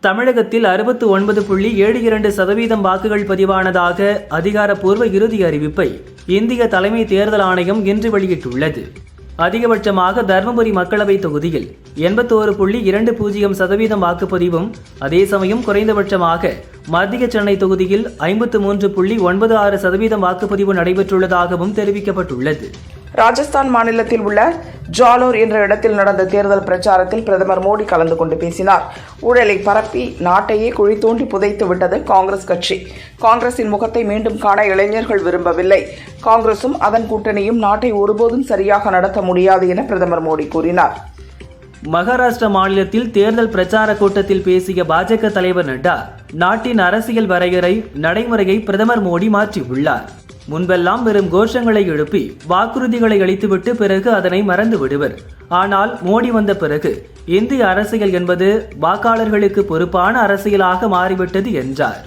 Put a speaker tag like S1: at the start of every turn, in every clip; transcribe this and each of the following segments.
S1: தமிழகத்தில் 69.72% வாக்குகள் பதிவானதாக அதிகாரப்பூர்வ இறுதி அறிவிப்பை இந்திய தலைமை தேர்தல் ஆணையம் இன்று வெளியிட்டுள்ளது. அதிகபட்சமாக தருமபுரி மக்களவை தொகுதியில் 81.20% வாக்குப்பதிவும், அதே சமயம் குறைந்தபட்சமாக மத்திய சென்னை தொகுதியில் 53.96% வாக்குப்பதிவு நடைபெற்றுள்ளதாகவும் தெரிவிக்கப்பட்டுள்ளது.
S2: ராஜஸ்தான் மாநிலத்தில் உள்ள ஜாலோர் என்ற இடத்தில் நடந்த தேர்தல் பிரச்சாரத்தில் பிரதமர் மோடி கலந்து கொண்டு பேசினார். ஊழலை பரப்பி நாட்டையே குழி தோண்டி புதைத்து விட்டது காங்கிரஸ் கட்சி. காங்கிரசின் முகத்தை மீண்டும் காண இளைஞர்கள் விரும்பவில்லை. காங்கிரசும் அதன் கூட்டணியும் நாட்டை ஒருபோதும் சரியாக நடத்த முடியாது என பிரதமர் மோடி கூறினார்.
S1: மகாராஷ்டிரா மாநிலத்தில் தேர்தல் பிரச்சார கூட்டத்தில் பேசிய பாஜக தலைவர் நட்டா, நாட்டின் அரசியல் வரையறை நடைமுறையை பிரதமர் மோடி மாற்றியுள்ளார். முன்பெல்லாம் வெறும் கோஷங்களை எழுப்பி வாக்குறுதிகளை அளித்துவிட்டு பிறகு அதனை மறந்து விடுவர். ஆனால் மோடி வந்த பிறகு இந்திய அரசியல் என்பது வாக்காளர்களுக்கு பொறுப்பான அரசியலாக மாறிவிட்டது என்றார்.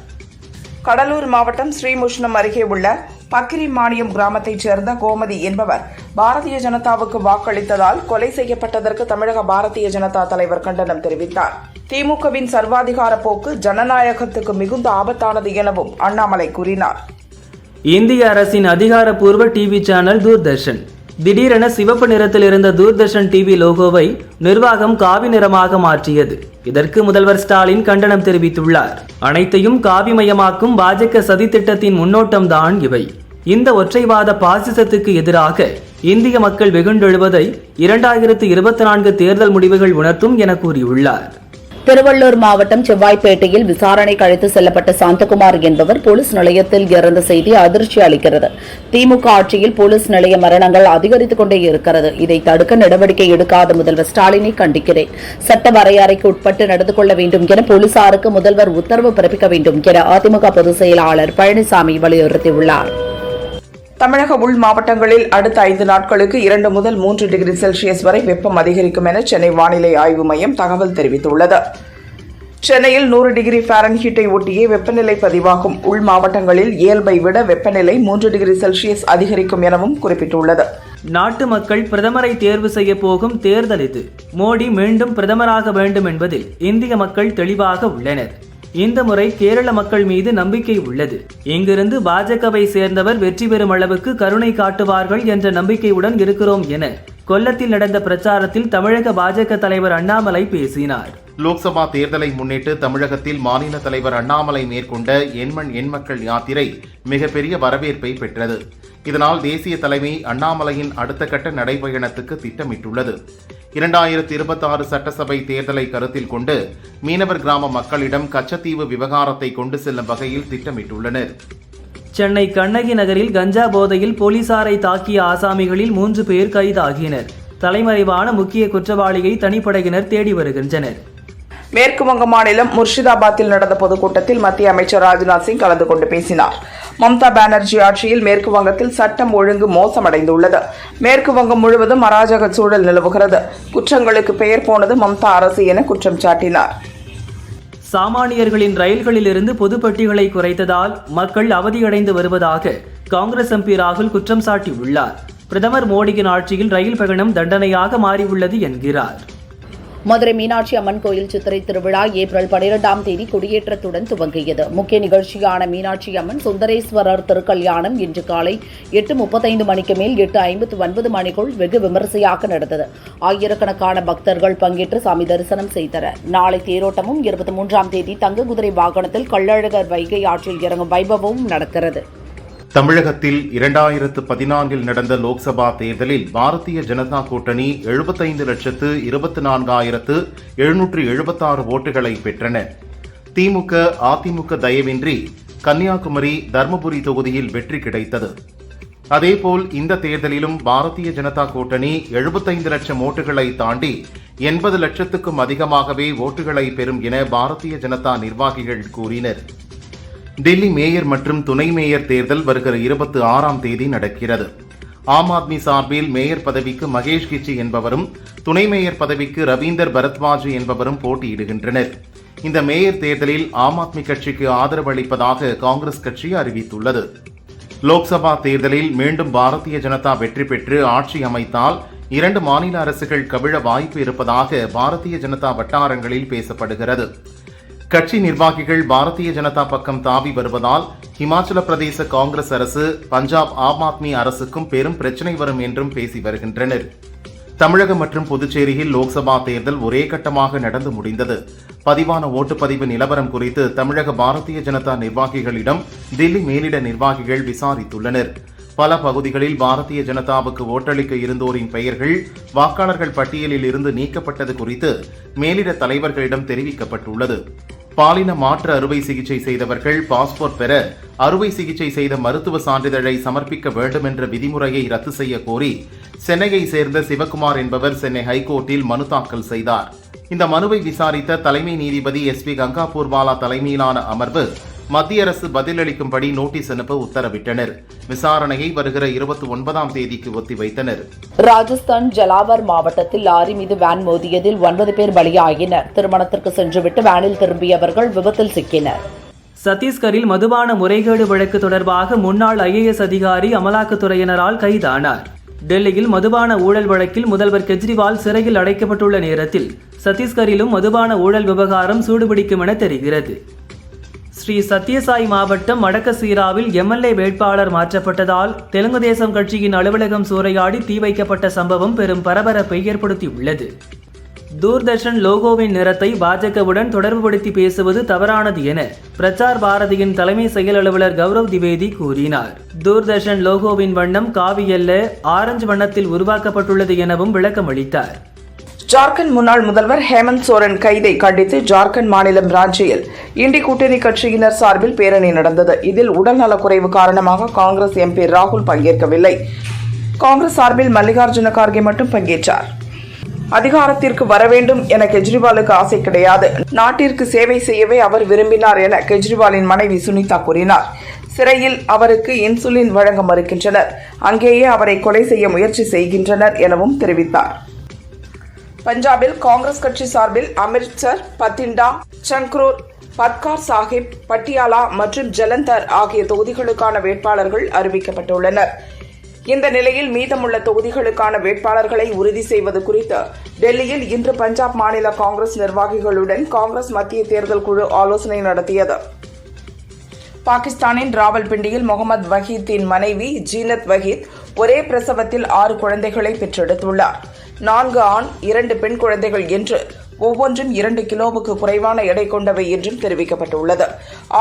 S2: கடலூர் மாவட்டம் ஸ்ரீமுஷ்ணம் அருகே உள்ள பக்கிரிமானியம் கிராமத்தைச் சேர்ந்த கோமதி என்பவர் பாரதிய ஜனதாவுக்கு வாக்களித்ததால் கொலை செய்யப்பட்டதற்கு தமிழக பாரதிய ஜனதா தலைவர் கண்டனம் தெரிவித்தார். திமுகவின் சர்வாதிகார போக்கு ஜனநாயகத்துக்கு மிகுந்த ஆபத்தானது எனவும் அண்ணாமலை கூறினார்.
S1: இந்திய அரசின் அதிகாரப்பூர்வ டிவி சேனல் தூர்தர்ஷன் திடீரென சிவப்பு நிறத்தில் இருந்த தூர்தர்ஷன் டிவி லோகோவை நிர்வாகம் காவி நிறமாக மாற்றியது. இதற்கு முதல்வர் ஸ்டாலின் கண்டனம் தெரிவித்துள்ளார். அனைத்தையும் காவிமயமாக்கும் பாஜக சதித்திட்டத்தின் முன்னோட்டம்தான் இவை. இந்த ஒற்றைவாத பாசிசத்துக்கு எதிராக இந்திய மக்கள் வெகுண்டெழுவதை 2024 தேர்தல் முடிவுகள் உணர்த்தும் என கூறியுள்ளார்.
S3: திருவள்ளூர் மாவட்டம் செவ்வாய்ப்பேட்டையில் விசாரணைக்கு அழைத்து செல்லப்பட்ட சாந்தகுமார் என்பவர் போலீஸ் நிலையத்தில் இறந்த செய்தி அதிர்ச்சி அளிக்கிறது. திமுக ஆட்சியில் போலீஸ் நிலைய மரணங்கள் அதிகரித்துக் கொண்டே இருக்கிறது. இதை தடுக்க நடவடிக்கை எடுக்காத முதல்வர் ஸ்டாலினை கண்டிக்கிறேன். சட்ட வரையறைக்கு உட்பட்டு நடந்து கொள்ள வேண்டும் என போலீசாருக்கு முதல்வர் உத்தரவு பிறப்பிக்க வேண்டும் என அதிமுக பொதுச் செயலாளர் பழனிசாமி வலியுறுத்தியுள்ளார்.
S2: தமிழக உள் மாவட்டங்களில் அடுத்த 5 நாட்களுக்கு 2 முதல் 3 டிகிரி செல்சியஸ் வரை வெப்பம் அதிகரிக்கும் என சென்னை வானிலை ஆய்வு மையம் தகவல் தெரிவித்துள்ளது. சென்னையில் 100 டிகிரி ஃபாரன்ஹீட்டை ஒட்டியே வெப்பநிலை பதிவாகும். உள் மாவட்டங்களில் இயல்பை விட வெப்பநிலை 3 டிகிரி செல்சியஸ் அதிகரிக்கும் எனவும் குறிப்பிட்டுள்ளது.
S1: நாட்டு மக்கள் பிரதமரை தேர்வு செய்ய போகும் தேர்தல் இது. மோடி மீண்டும் பிரதமராக வேண்டும் என்பதில் இந்திய மக்கள் தெளிவாக உள்ளனர். இந்த முறை கேரள மக்கள் மீது நம்பிக்கை உள்ளது. இங்கிருந்து பாஜகவை சேர்ந்தவர் வெற்றி பெறும் அளவுக்கு கருணை காட்டுவார்கள் என்ற நம்பிக்கையுடன் இருக்கிறோம் என கொல்லத்தில் நடந்த பிரச்சாரத்தில் தமிழக பாஜக தலைவர் அண்ணாமலை பேசினார்.
S4: லோக்சபா தேர்தலை முன்னிட்டு தமிழகத்தில் மாநில தலைவர் அண்ணாமலை மேற்கொண்ட எண்மண் எண்மக்கள் யாத்திரை மிகப்பெரிய வரவேற்பை பெற்றது. இதனால் தேசிய தலைமை அண்ணாமலையின் அடுத்த கட்ட நடைபயணத்துக்கு திட்டமிட்டுள்ளது. 2026 சட்டசபை தேர்தலை கருத்தில் கொண்டு மீனவர் கிராம மக்களிடம் கச்சத்தீவு விவகாரத்தை கொண்டு செல்லும் வகையில் திட்டமிட்டுள்ளனர்.
S1: சென்னை கண்ணகி நகரில் கஞ்சா போதையில் போலீசாரை தாக்கிய ஆசாமிகளில் 3 பேர் கைதாகினர். தலைமறைவான முக்கிய குற்றவாளியை தனிப்படையினர் தேடி வருகின்றனர்.
S2: மேற்கு வங்க மாநிலம் முர்ஷிதாபாத்தில் நடந்த பொதுக்கூட்டத்தில் மத்திய அமைச்சர் ராஜ்நாத் சிங் கலந்து கொண்டு பேசினார். மம்தா பானர்ஜி ஆட்சியில் மேற்கு வங்கத்தில் சட்டம் ஒழுங்கு மோசமடைந்துள்ளது. மேற்கு வங்கம் முழுவதும் அராஜக சூழல் நிலவுகிறது. குற்றங்களுக்கு பெயர் போனது மம்தா அரசு என குற்றம் சாட்டினார்.
S1: சாமானியர்களின் ரயில்களில் இருந்து பொதுப்பட்டிகளை குறைத்ததால் மக்கள் அவதியடைந்து வருவதாக காங்கிரஸ் எம்பி ராகுல் குற்றம் சாட்டியுள்ளார். பிரதமர் மோடியின் ஆட்சியில் ரயில் பயணம் தண்டனையாக மாறியுள்ளது என்கிறார்.
S3: மதுரை மீனாட்சி அம்மன் கோயில் சித்திரை திருவிழா ஏப்ரல் 12ஆம் தேதி கொடியேற்றத்துடன் துவங்கியது. முக்கிய நிகழ்ச்சியான மீனாட்சி அம்மன் சுந்தரேஸ்வரர் திருக்கல்யாணம் இன்று காலை 8:35 மணிக்கு மேல் 8:59 மணிக்குள் வெகு விமரிசையாக நடந்தது. ஆயிரக்கணக்கான பக்தர்கள் பங்கேற்று சாமி தரிசனம் செய்தனர். நாளை தேரோட்டமும் 23ஆம் தேதி தங்க குதிரை வாகனத்தில் கள்ளழகர் வைகை ஆற்றில் இறங்கும் வைபவமும் நடக்கிறது.
S4: தமிழகத்தில் 2014 நடந்த லோக்சபா தேர்தலில் பாரதிய ஜனதா கூட்டணி 75,24,776 ஓட்டுகளை பெற்றன. திமுக அதிமுக தயவின்றி கன்னியாகுமரி தர்மபுரி தொகுதியில் வெற்றி கிடைத்தது. அதேபோல் இந்த தேர்தலிலும் பாரதிய ஜனதா கூட்டணி 75 லட்சம் ஓட்டுகளை தாண்டி 80 லட்சத்துக்கும் அதிகமாகவே ஓட்டுகளை பெறும் என பாரதிய ஜனதா நிர்வாகிகள் கூறினர். டெல்லி மேயர் மற்றும் துணை மேயர் தேர்தல் வருகிற 26ஆம் தேதி நடக்கிறது. ஆம் ஆத்மி சார்பில் மேயர் பதவிக்கு மகேஷ் கிச்சி என்பவரும், துணை மேயர் பதவிக்கு ரவீந்தர் பரத்வாஜ் என்பவரும் போட்டியிடுகின்றனர். இந்த மேயர் தேர்தலில் ஆம் ஆத்மி கட்சிக்கு ஆதரவு அளிப்பதாக காங்கிரஸ் கட்சி அறிவித்துள்ளது. லோக்சபா தேர்தலில் மீண்டும் பாரதிய ஜனதா வெற்றி பெற்று ஆட்சி அமைத்தால் 2 மாநில அரசுகள் கவிழ வாய்ப்பு இருப்பதாக பாரதிய ஜனதா வட்டாரங்களில் பேசப்படுகிறது. கட்சி நிர்வாகிகள் பாரதிய ஜனதா பக்கம் தாவி வருவதால் ஹிமாச்சல பிரதேச காங்கிரஸ் அரசு பஞ்சாப் ஆம் ஆத்மி அரசுக்கும் பெரும் பிரச்சனை வரும் என்றும் பேசி வருகின்றனர். தமிழகம் மற்றும் புதுச்சேரியில் லோக்சபா தேர்தல் ஒரே கட்டமாக நடந்து முடிந்தது. பதிவான ஓட்டுப்பதிவு நிலவரம் குறித்து தமிழக பாரதிய ஜனதா நிர்வாகிகளிடம் தில்லி மேலிட நிர்வாகிகள் விசாரித்துள்ளனர். பல பகுதிகளில் பாரதிய ஜனதாவுக்கு ஓட்டளிக்க இருந்தோரின் பெயர்கள் வாக்காளர்கள் பட்டியலில் இருந்து நீக்கப்பட்டது குறித்து மேலிட தலைவர்களிடம் தெரிவிக்கப்பட்டுள்ளது. பாலின மாற்று அறுவை சிகிச்சை செய்தவர்கள் பாஸ்போர்ட் பெற அறுவை சிகிச்சை செய்த மருத்துவ சான்றிதழை சமர்ப்பிக்க வேண்டும் என்ற விதிமுறையை ரத்து செய்ய கோரி சென்னையை சேர்ந்த சிவகுமார் என்பவர் சென்னை ஹைகோர்ட்டில் மனு தாக்கல் செய்தார். இந்த மனுவை விசாரித்த தலைமை நீதிபதி SP கங்கா பூர்வாலா தலைமையிலான அமர்வு மத்திய அரசு பதிலளிக்கும்படி நோட்டீஸ் அனுப்ப உத்தரவிட்டனர். விசாரணையை வருகிற 29ஆம் தேதிக்கு ஒத்திவைத்தனர்.
S3: ராஜஸ்தான் ஜலாவர் மாவட்டத்தில் லாரி மீது வேன் மோதியதில் 9 பேர் பலியாயினர். திருமணத்திற்கு சென்றுவிட்டு வேனில் திரும்பியவர்கள் விபத்தில் சிக்கினர்.
S1: சத்தீஸ்கரில் மதுபான முறைகேடு வழக்கு தொடர்பாக முன்னாள் IAS அதிகாரி அமலாக்கத்துறையினரால் கைதானார். டெல்லியில் மதுபான ஊழல் வழக்கில் முதல்வர் கெஜ்ரிவால் சிறையில் அடைக்கப்பட்டுள்ள நேரத்தில் சத்தீஸ்கரிலும் மதுபான ஊழல் விவகாரம் சூடுபிடிக்கும் என தெரிகிறது. ஸ்ரீ சத்யசாய் மாவட்டம் மடக்கசீராவில் MLA வேட்பாளர் மாற்றப்பட்டதால் தெலுங்கு தேசம் கட்சியின் அலுவலகம் சூறையாடி தீ வைக்கப்பட்ட சம்பவம் பெரும் பரபரப்பை ஏற்படுத்தியுள்ளது. தூர்தர்ஷன் லோகோவின் நிறத்தை பாஜகவுடன் தொடர்புபடுத்தி பேசுவது தவறானது என பிரச்சார் பாரதியின் தலைமை செயல் அலுவலர் கௌரவ் திவேதி கூறினார். தூர்தர்ஷன் லோகோவின் வண்ணம் காவி அல்ல, ஆரஞ்சு வண்ணத்தில் உருவாக்கப்பட்டுள்ளது எனவும் விளக்கம் அளித்தார்.
S2: ஜார்க்கண்ட் முன்னாள் முதல்வர் ஹேமந்த் சோரன் கைதை கண்டித்து ஜார்க்கண்ட் மாநிலம் ராஞ்சியில் இண்டி கூட்டணி கட்சியினர் சார்பில் பேரணி நடந்தது. இதில் உடல்நலக்குறைவு காரணமாக காங்கிரஸ் MP ராகுல் பங்கேற்கவில்லை. காங்கிரஸ் சார்பில் மல்லிகார்ஜுன கார்கே மட்டும் பங்கேற்றார். அதிகாரத்திற்கு வர வேண்டும் என கெஜ்ரிவாலுக்கு ஆசை கிடையாது, நாட்டிற்கு சேவை செய்யவே அவர் விரும்பினார் என கெஜ்ரிவாலின் மனைவி சுனிதா கூறினார். சிறையில் அவருக்கு இன்சுலின் வழங்க மறுக்கின்றனர், அங்கேயே அவரை கொலை செய்ய முயற்சி செய்கின்றனர் எனவும் தெரிவித்தார். பஞ்சாபில் காங்கிரஸ் கட்சி சார்பில் அமிர்த்சர், பத்திண்டா, சங்க்ரூர், பத்கார் சாஹிப், பட்டியாலா மற்றும் ஜலந்தர் ஆகிய தொகுதிகளுக்கான வேட்பாளர்கள் அறிவிக்கப்பட்டுள்ளனர். இந்த நிலையில் மீதமுள்ள தொகுதிகளுக்கான வேட்பாளர்களை உறுதி செய்வது குறித்து டெல்லியில் இன்று பஞ்சாப் மாநில காங்கிரஸ் நிர்வாகிகளுடன் காங்கிரஸ் மத்திய தேர்தல் குழு ஆலோசனை நடத்தியது. பாகிஸ்தானின் ராவல்பிண்டியில் முகமது வஹீத்தின் மனைவி ஜீனத் வஹீத் ஒரே பிரசவத்தில் 6 குழந்தைகளை பெற்றெடுத்துள்ளார். 4 ஆண் 2 பெண் குழந்தைகள் என்று ஒவ்வொன்றும் 2 கிலோவுக்கு குறைவான எடை கொண்டவை என்றும் தெரிவிக்கப்பட்டுள்ளது.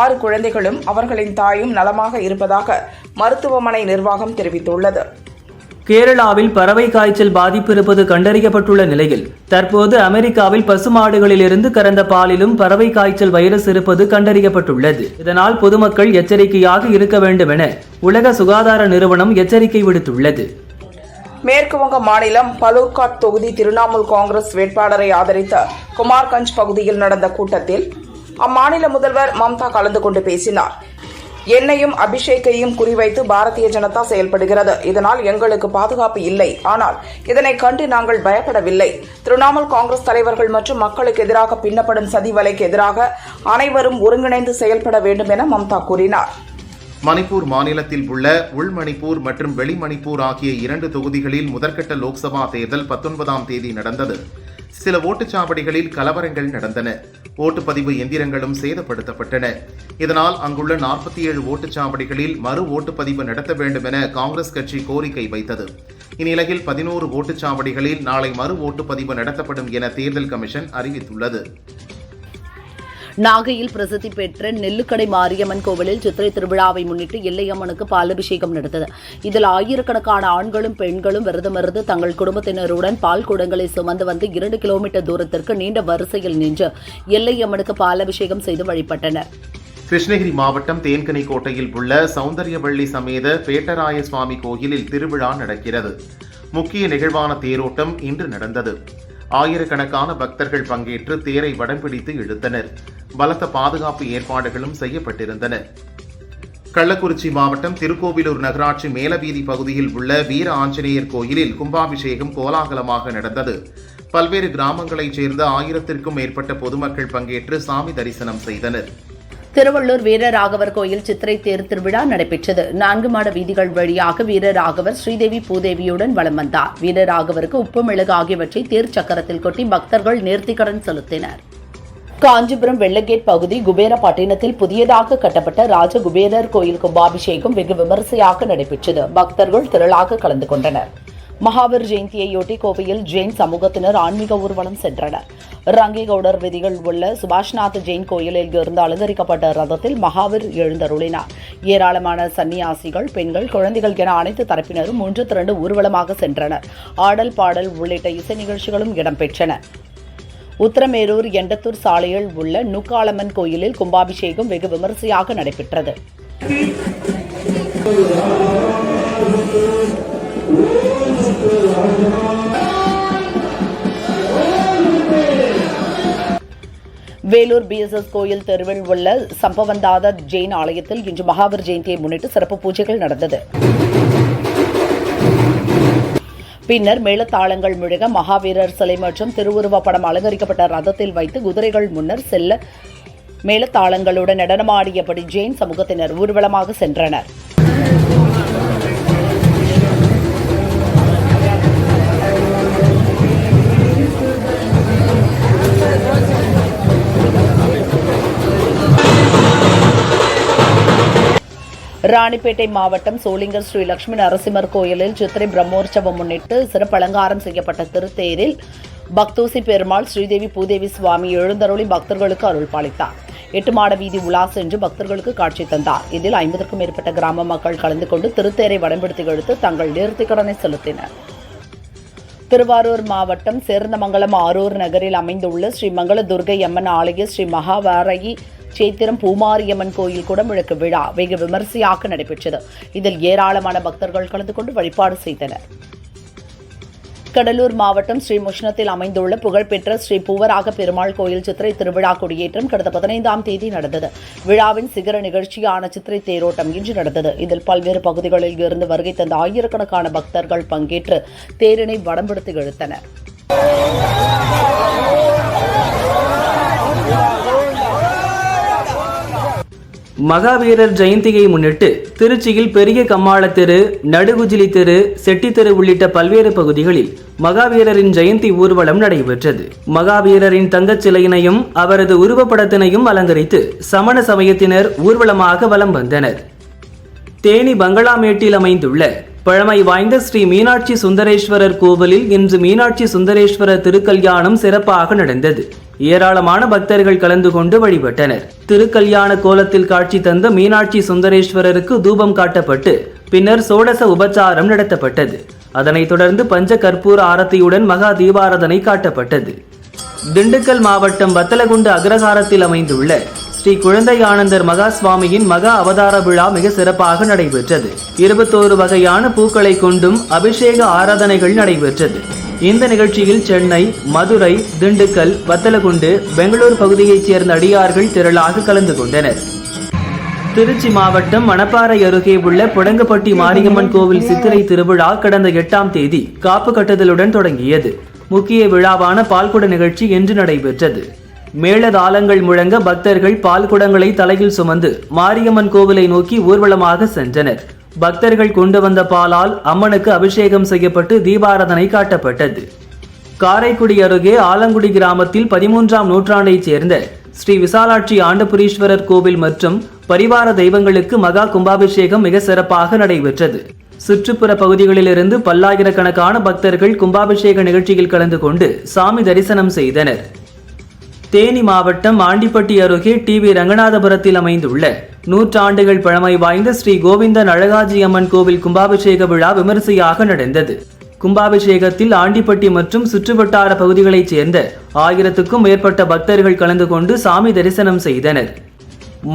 S2: 6 குழந்தைகளும் அவர்களின் தாயும் நலமாக இருப்பதாக மருத்துவமனை நிர்வாகம் தெரிவித்துள்ளது.
S1: கேரளாவில் பறவை காய்ச்சல் பாதிப்பு இருப்பது கண்டறியப்பட்டுள்ள நிலையில் தற்போது அமெரிக்காவில் பசுமாடுகளிலிருந்து கறந்த பாலிலும் பறவை காய்ச்சல் வைரஸ் இருப்பது கண்டறியப்பட்டுள்ளது. இதனால் பொதுமக்கள் எச்சரிக்கையாக இருக்க வேண்டும் என உலக சுகாதார நிறுவனம் எச்சரிக்கை விடுத்துள்ளது.
S2: மேற்குவங்க மாநிலம் பலூர்காட் தொகுதி திரிணாமுல் காங்கிரஸ் வேட்பாளரை ஆதரித்த குமார்கஞ்ச் பகுதியில் நடந்த கூட்டத்தில் அம்மாநில முதல்வர் மம்தா கலந்து கொண்டு பேசினார். என்னையும் அபிஷேக்கையும் குறிவைத்து பாரதிய ஜனதா செயல்படுகிறது. இதனால் எங்களுக்கு பாதுகாப்பு இல்லை. ஆனால் இதனை கண்டு நாங்கள் பயப்படவில்லை. திரிணாமுல் காங்கிரஸ் தலைவர்கள் மற்றும் மக்களுக்கு எதிராக பின்னப்படும் சதி வலைக்கு எதிராக அனைவரும் ஒருங்கிணைந்து செயல்பட வேண்டும் என மம்தா கூறினார்.
S4: மணிப்பூர் மாநிலத்தில் உள்ள உள் மணிப்பூர் மற்றும் வெளி மணிப்பூர் ஆகிய 2 தொகுதிகளில் முதற்கட்ட லோக்சபா தேர்தல் 19ஆம் தேதி நடந்தது. சில ஓட்டுச்சாவடிகளில் கலவரங்கள் நடந்தன. ஓட்டுப்பதிவு எந்திரங்களும் சேதப்படுத்தப்பட்டன. இதனால் அங்குள்ள 47 ஓட்டுச்சாவடிகளில் மறு ஓட்டுப்பதிவு நடத்த வேண்டும் என காங்கிரஸ் கட்சி கோரிக்கை வைத்தது. இந்நிலையில் 11 ஓட்டுச்சாவடிகளில் நாளை மறு ஓட்டுப்பதிவு நடத்தப்படும் என தேர்தல் கமிஷன் அறிவித்துள்ளது.
S3: நாகையில் பிரசித்தி பெற்ற நெல்லுக்கடை மாரியம்மன் கோவிலில் சித்திரை திருவிழாவை முன்னிட்டு எல்லையம்மனுக்கு பாலபிஷேகம் நடந்தது. இதில் ஆயிரக்கணக்கான ஆண்களும் பெண்களும் விரதமிருந்து தங்கள் குடும்பத்தினருடன் பால் குடங்களை சுமந்து வந்து 2 கிலோமீட்டர் தூரத்திற்கு நீண்ட வரிசையில் நின்று எல்லையம்மனுக்கு பாலபிஷேகம் செய்து வழிபட்டனர்.
S4: கிருஷ்ணகிரி மாவட்டம் தேன்கனிக்கோட்டையில் உள்ள சௌந்தரியவள்ளி சமேத பேட்டராய சுவாமி கோயிலில் திருவிழா நடக்கிறது. முக்கிய நிகழ்வான தேரோட்டம் இன்று நடந்தது. ஆயிரக்கணக்கான பக்தர்கள் பங்கேற்று தேரை வடம் பிடித்து இழுத்தனர். பலத்த பாதுகாப்பு ஏற்பாடுகளும் செய்யப்பட்டிருந்தன. கள்ளக்குறிச்சி மாவட்டம் திருக்கோவிலூர் நகராட்சி மேலவீதி பகுதியில் உள்ள வீர ஆஞ்சநேயர் கோயிலில் கும்பாபிஷேகம் கோலாகலமாக நடந்தது. பல்வேறு கிராமங்களைச் சேர்ந்த 1000க்கும் மேற்பட்ட பொதுமக்கள் பங்கேற்று சாமி தரிசனம் செய்தனர்.
S3: திருவள்ளூர் வீரராகவர் கோயில் சித்திரை தேர் திருவிழா நடைபெற்றது. 4 மாட வீதிகள் வழியாக வீரராகவர் ஸ்ரீதேவி பூதேவியுடன் வலம் வந்தார். வீரராகவருக்கு உப்பு மிளகு ஆகியவற்றை தேர் சக்கரத்தில் கொட்டி பக்தர்கள் நேர்த்திக்கடன் செலுத்தினர். காஞ்சிபுரம் வெள்ளகேட் பகுதி குபேரப்பட்டினத்தில் புதியதாக கட்டப்பட்ட ராஜகுபேரர் கோயில் கும்பாபிஷேகம் வெகு விமரிசையாக நடைபெற்றது. பக்தர்கள் திரளாக கலந்து கொண்டனர். மகாவீர் ஜெயந்தியையொட்டி கோவையில் ஜெயின் சமூகத்தினர் ஆன்மீக ஊர்வலம் சென்றனர். ரங்கேகவுடர் வீதியில் உள்ள சுபாஷ்நாத் ஜெயின் கோயிலில் இருந்து அலங்கரிக்கப்பட்ட ரதத்தில் மகாவீர் எழுந்தருளினார். ஏராளமான சன்னியாசிகள், பெண்கள், குழந்தைகள் என அனைத்து தரப்பினரும் ஒன்று திரண்டு ஊர்வலமாக சென்றனர். ஆடல், பாடல் உள்ளிட்ட இசை நிகழ்ச்சிகளும் இடம்பெற்றன. உத்தரமேரூர் எண்டத்தூர் சாலையில் உள்ள நூக்காளம்மன் கோயிலில் கும்பாபிஷேகம் வெகு விமரிசையாக நடைபெற்றது. வேலூர் பிஎஸ்எஸ் கோயில் தெருவில் உள்ள சம்பவந்தாத ஜெயின் ஆலயத்தில் இன்று மகாவீர் ஜெயந்தியை முன்னிட்டு சிறப்பு பூஜைகள் நடந்தது. பின்னர் மேளதாளங்கள் முழங்க மகாவீரர் சிலை மற்றும் திருவுருவப் படம் அலங்கரிக்கப்பட்ட ரதத்தில் வைத்து குதிரைகள் முன்னர் செல்ல மேளதாளங்களுடன் நடனமாடியபடி ஜெயின் சமூகத்தினர் ஊர்வலமாக சென்றனர். ராணிப்பேட்டை மாவட்டம் சோளிங்கர் ஸ்ரீ லட்சுமி நரசிம்மர் கோயிலில் சித்திரை பிரம்மோற்சவம் முன்னிட்டு சிறப்பு அலங்காரம் செய்யப்பட்ட திருத்தேரில் பக்தோசி பெருமாள் ஸ்ரீதேவி பூதேவி சுவாமி எழுந்தருளி பக்தர்களுக்கு அருள் பாலித்தார். 8 மாட வீதி உலா சென்று பக்தர்களுக்கு காட்சி தந்தார். இதில் 50க்கும் மேற்பட்ட கிராம மக்கள் கலந்து கொண்டு திருத்தேரை வடம்பிடித்து இழுத்து தங்கள் நேர்த்திக்கடனை செலுத்தினர். திருவாரூர் மாவட்டம் சேர்ந்தமங்கலம் ஆரூர் நகரில் அமைந்துள்ள ஸ்ரீ மங்கள துர்கை அம்மன் ஆலய ஸ்ரீ மகாவாரகி சேத்திரம் பூமாரியம்மன் கோயில் குடமுழக்கு விழா வெகு விமரிசையாக நடைபெற்றது. இதில் ஏராளமான பக்தர்கள் கலந்து கொண்டு வழிபாடு செய்தனர். கடலூர் மாவட்டம் ஸ்ரீ முஷ்ணத்தில் அமைந்துள்ள புகழ்பெற்ற ஸ்ரீ பூவராக பெருமாள் கோயில் சித்திரை திருவிழா கொடியேற்றம் கடந்த 15ஆம் தேதி நடந்தது. விழாவின் சிகர நிகழ்ச்சியான சித்திரை தேரோட்டம் இன்று நடந்தது. இதில் பல்வேறு பகுதிகளில் இருந்து வருகை தந்த ஆயிரக்கணக்கான பக்தர்கள் பங்கேற்று தேரினை வடம்பிடித்து இழுத்தனர்.
S1: மகாவீரர் ஜெயந்தியை முன்னிட்டு திருச்சியில் பெரிய கம்மாள தெரு, நடுகுஜிலி தெரு, செட்டி தெரு உள்ளிட்ட பல்வேறு பகுதிகளில் மகாவீரரின் ஜெயந்தி ஊர்வலம் நடைபெற்றது. மகாவீரரின் தங்கச் சிலையினையும் அவரது உருவப்படத்தினையும் அலங்கரித்து சமண சமயத்தினர் ஊர்வலமாக வலம் வந்தனர். தேனி பங்களாமேட்டில் அமைந்துள்ள பழமை வாய்ந்த ஸ்ரீ மீனாட்சி சுந்தரேஸ்வரர் கோவிலில் இன்று மீனாட்சி சுந்தரேஸ்வரர் திருக்கல்யாணம் சிறப்பாக நடந்தது. ஏராளமான பக்தர்கள் கலந்து கொண்டு வழிபட்டனர். திருக்கல்யாண கோலத்தில் காட்சி தந்த மீனாட்சி சுந்தரேஸ்வரருக்கு தூபம் காட்டப்பட்டு பின்னர் சோடச உபச்சாரம் நடத்தப்பட்டது. அதனைத் தொடர்ந்து பஞ்ச கற்பூர ஆரத்தியுடன் மகா தீபாராதனை காட்டப்பட்டது. திண்டுக்கல் மாவட்டம் வத்தலகுண்டு அக்ரஹாரத்தில் அமைந்துள்ள ஸ்ரீ குழந்தை ஆனந்தர் மகா சுவாமியின் மகா அவதார விழா மிக சிறப்பாக நடைபெற்றது. 21 வகையான பூக்களை கொண்டும் அபிஷேக ஆராதனைகள் நடைபெற்றது. இந்த நிகழ்ச்சியில் சென்னை, மதுரை, திண்டுக்கல், வத்தலகுண்டு, பெங்களூர் பகுதியைச் சேர்ந்த அடியார்கள் திரளாக கலந்து கொண்டனர். திருச்சி மாவட்டம் மணப்பாறை அருகே உள்ள புடங்கப்பட்டி மாரியம்மன் கோவில் சித்திரை திருவிழா கடந்த 8ஆம் தேதி காப்பு கட்டுதலுடன் தொடங்கியது. முக்கிய விழாவான பால்குட நிகழ்ச்சி இன்று நடைபெற்றது. மேளதாளங்கள் முழங்க பக்தர்கள் பால்குடங்களை தலையில் சுமந்து மாரியம்மன் கோவிலை நோக்கி ஊர்வலமாக சென்றனர். பக்தர்கள் கொண்டு வந்த பாலால் அம்மனுக்கு அபிஷேகம் செய்யப்பட்டு தீபாராதனை காட்டப்பட்டது. காரைக்குடி அருகே ஆலங்குடி கிராமத்தில் 13ஆம் நூற்றாண்டைச் சேர்ந்த ஸ்ரீ விசாலாட்சி ஆண்டபுரீஸ்வரர் கோவில் மற்றும் பரிவார தெய்வங்களுக்கு மகா கும்பாபிஷேகம் மிக சிறப்பாக நடைபெற்றது. சுற்றுப்புற பகுதிகளிலிருந்து பல்லாயிரக்கணக்கான பக்தர்கள் கும்பாபிஷேக நிகழ்ச்சியில் கலந்து கொண்டு சாமி தரிசனம் செய்தனர். தேனி மாவட்டம் ஆண்டிப்பட்டி அருகே டிவி ரங்கநாதபுரத்தில் அமைந்துள்ள 100 ஆண்டுகள் பழமை வாய்ந்த ஸ்ரீ கோவிந்தன் அழகாஜி அம்மன் கோவில் கும்பாபிஷேக விழா விமரிசையாக நடந்தது. கும்பாபிஷேகத்தில் ஆண்டிப்பட்டி மற்றும் சுற்றுவட்டார பகுதிகளைச் சேர்ந்த 1000க்கும் மேற்பட்ட பக்தர்கள் கலந்து கொண்டு சாமி தரிசனம் செய்தனர்.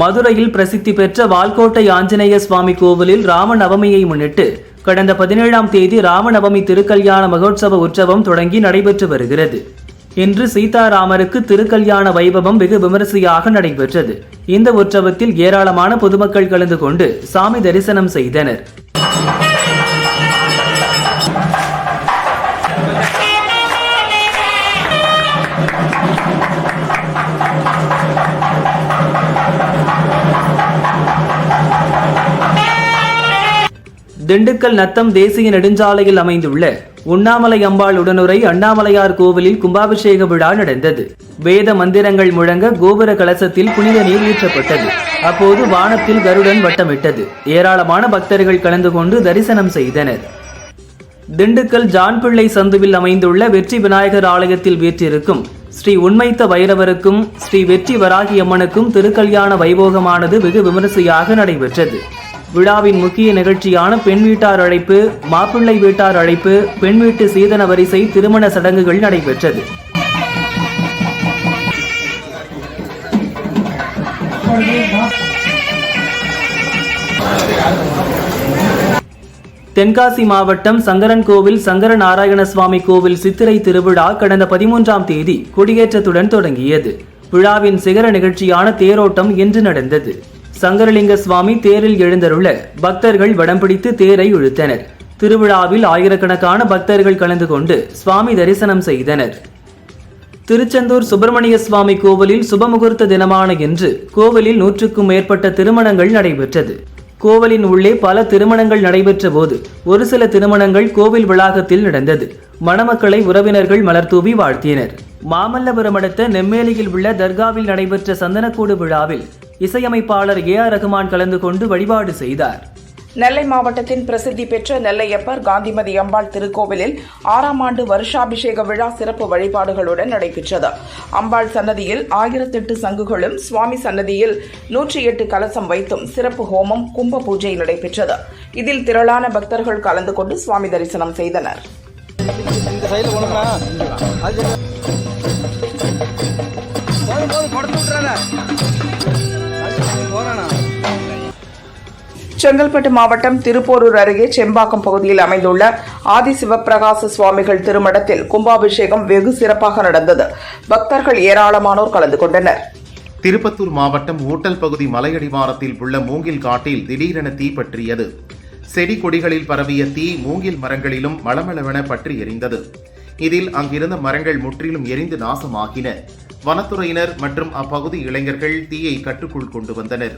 S1: மதுரையில் பிரசித்தி பெற்ற வால்கோட்டை ஆஞ்சநேய சுவாமி கோவிலில் ராமநவமியை முன்னிட்டு கடந்த 17ஆம் தேதி ராமநவமி திருக்கல்யாண மகோற்சவ உற்சவம் தொடங்கி நடைபெற்று வருகிறது. இன்று சீதாராமருக்கு திருக்கல்யாண வைபவம் வெகு விமரிசையாக நடைபெற்றது. இந்த உற்சவத்தில் ஏராளமான பொதுமக்கள் கலந்து கொண்டு சாமி தரிசனம் செய்தனர். திண்டுக்கல் நத்தம் தேசிய நெடுஞ்சாலையில் அமைந்துள்ள உண்ணாமலை அம்பாள் உடனுரை அண்ணாமலையார் கோவிலில் கும்பாபிஷேக விழா நடந்தது. வேத மந்திரங்கள் முழங்க கோபுர கலசத்தில் புனித நீர் ஊற்றப்பட்டது. அப்போது வானத்தில் கருடன் வட்டமிட்டது. ஏராளமான பக்தர்கள் கலந்து கொண்டு தரிசனம் செய்தனர். திண்டுக்கல் ஜான்பிள்ளை சந்துவில் அமைந்துள்ள வெற்றி விநாயகர் ஆலயத்தில் வீற்றிருக்கும் ஸ்ரீ உண்மைத்த வைரவருக்கும் ஸ்ரீ வெற்றி வராகி அம்மனுக்கும் திருக்கல்யாண வைபோகமானது வெகு விமரிசையாக நடைபெற்றது. விழாவின் முக்கிய நிகழ்ச்சியான பெண் வீட்டார் அழைப்பு, மாப்பிள்ளை வீட்டார் அழைப்பு, பெண் வீட்டு சீதன வரிசை, திருமண சடங்குகள் நடைபெற்றது. தென்காசி மாவட்டம் சங்கரன்கோவில் சங்கர நாராயண சுவாமி கோவில் சித்திரை திருவிழா கடந்த 13ஆம் தேதி கொடியேற்றத்துடன் தொடங்கியது. விழாவின் சிகர நிகழ்ச்சியான தேரோட்டம் இன்று நடந்தது. சங்கரலிங்க சுவாமி தேரில் எழுந்தருள பக்தர்கள் வடம் பிடித்து தேரை இழுத்தனர். திருவிழாவில் ஆயிரக்கணக்கான பக்தர்கள் கலந்து கொண்டு சுவாமி தரிசனம் செய்தனர். திருச்செந்தூர் சுப்பிரமணிய சுவாமி கோவிலில் சுபமுகூர்த்த தினமான இன்று கோவிலில் 100க்கும் மேற்பட்ட திருமணங்கள் நடைபெற்றது. கோவிலின் உள்ளே பல திருமணங்கள் நடைபெற்ற போது ஒரு சில திருமணங்கள் கோவில் வளாகத்தில் நடந்தது. மணமக்களை உறவினர்கள் மலர்தூவி வாழ்த்தினர். மாமல்லபுரம் அடுத்த நெம்மேலியில் உள்ள தர்காவில் நடைபெற்ற சந்தனக்கூடு விழாவில் இசையமைப்பாளர் AR ரகுமான் கலந்து கொண்டு வழிபாடு செய்தார்.
S2: நெல்லை மாவட்டத்தின் பிரசித்தி பெற்ற நெல்லையப்பர் காந்திமதி அம்பாள் திருக்கோவிலில் 6ஆம் ஆண்டு வருஷாபிஷேக விழா சிறப்பு வழிபாடுகளுடன் நடைபெற்றது. அம்பாள் சன்னதியில் 1008 சங்குகளும், சுவாமி சன்னதியில் 108 கலசம் வைத்தும் சிறப்பு ஹோமம், கும்ப பூஜை நடைபெற்றது. இதில் திரளான பக்தர்கள் கலந்து கொண்டு சுவாமி தரிசனம் செய்தனர். செங்கல்பட்டு மாவட்டம் திருப்போரூர் அருகே செம்பாக்கம் பகுதியில் அமைந்துள்ள ஆதி சிவப்பிரகாச சுவாமிகள் திருமடத்தில் கும்பாபிஷேகம் வெகு சிறப்பாக நடந்தது. பக்தர்கள் ஏராளமானோர் கலந்து கொண்டனர்.
S4: திருப்பத்தூர் மாவட்டம் ஊட்டல் பகுதி மலையடிவாரத்தில் உள்ள மூங்கில் காட்டில் திடீரென தீ பற்றியது. செடி கொடிகளில் பரவிய தீ மூங்கில் மரங்களிலும் மளமளவென பற்றி எரிந்தது. இதில் அங்கிருந்த மரங்கள் முற்றிலும் எரிந்து நாசமாகின. வனத்துறையினர் மற்றும் அப்பகுதி இளைஞர்கள் தீயை கட்டுக்குள் கொண்டு வந்தனர்.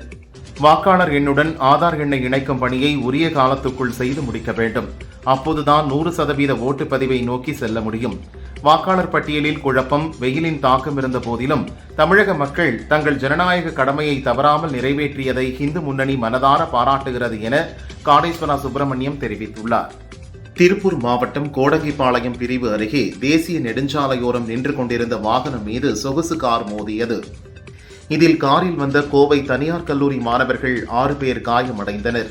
S4: வாக்காளர் எண்ணுடன் ஆதார் எண்ணை இணைக்கும் பணியை உரிய காலத்துக்குள் செய்து முடிக்க வேண்டும். அப்போதுதான் 100% ஓட்டுப்பதிவை நோக்கி செல்ல முடியும். வாக்காளர் பட்டியலில் குழப்பம், வெயிலின் தாக்கம் இருந்த போதிலும் தமிழக மக்கள் தங்கள் ஜனநாயக கடமையை தவறாமல் நிறைவேற்றியதை இந்து முன்னணி மனதார பாராட்டுகிறது என காடேஸ்வரா சுப்பிரமணியம் தெரிவித்துள்ளார். திருப்பூர் மாவட்டம் கோடங்கிபாளையம் பிரிவு அருகே தேசிய நெடுஞ்சாலையோரம் நின்று கொண்டிருந்த வாகனம் மீது சொகுசு கார் மோதியது. இதில் காரில் வந்த கோவை தனியார் கல்லூரி மாணவர்கள் 6 பேர் காயமடைந்தனர்.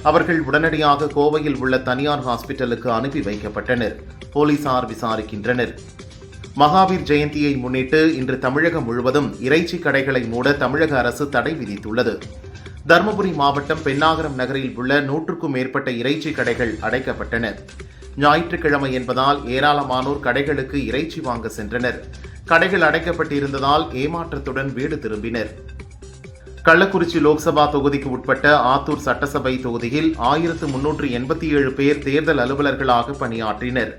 S4: அவர்கள் உடனடியாக கோவையில் உள்ள தனியார் ஹாஸ்பிட்டலுக்கு அனுப்பி வைக்கப்பட்டனர். போலீசார் விசாரிக்கின்றனர். மகாவீர் ஜெயந்தியை முன்னிட்டு இன்று தமிழகம் முழுவதும் இறைச்சி கடைகளை மூட தமிழக அரசு தடை விதித்துள்ளது. தருமபுரி மாவட்டம் பென்னாகரம் நகரில் உள்ள 100க்கும் மேற்பட்ட இறைச்சி கடைகள் அடைக்கப்பட்டன. ஞாயிற்றுக்கிழமை என்பதால் ஏராளமானோர் கடைகளுக்கு இறைச்சி வாங்க சென்றனர். கடைகள் அடைக்கப்பட்டிருந்ததால் ஏமாற்றத்துடன் வீடு திரும்பினர். கள்ளக்குறிச்சி லோக்சபா தொகுதிக்கு உட்பட்ட ஆத்தூர் சட்டசபை தொகுதியில் 1387 பேர் தேர்தல் அலுவலர்களாக பணியாற்றினர்.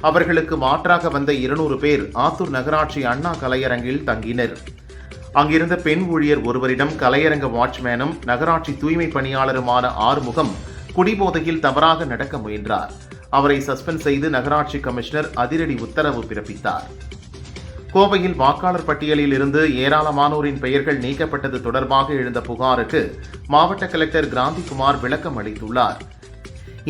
S4: அவர்களுக்கு மாற்றாக வந்த 200 பேர் ஆத்தூர் நகராட்சி அண்ணா கலையரங்கில் தங்கினர். அங்கிருந்த பெண் ஊழியர் ஒருவரிடம் கலையரங்க வாட்ச்மேனும் நகராட்சி தூய்மை பணியாளருமான ஆறுமுகம் குடிபோதையில் தவறாக நடக்க முயன்றார். அவரை சஸ்பெண்ட் செய்து நகராட்சி கமிஷனர் அதிரடி உத்தரவு பிறப்பித்தார். கோவையில் வாக்காளர் பட்டியலில் இருந்து ஏராளமானோரின் பெயர்கள் நீக்கப்பட்டது தொடர்பாக எழுந்த புகாருக்கு மாவட்ட கலெக்டர் கிராந்திகுமார் விளக்கம் அளித்துள்ளார்.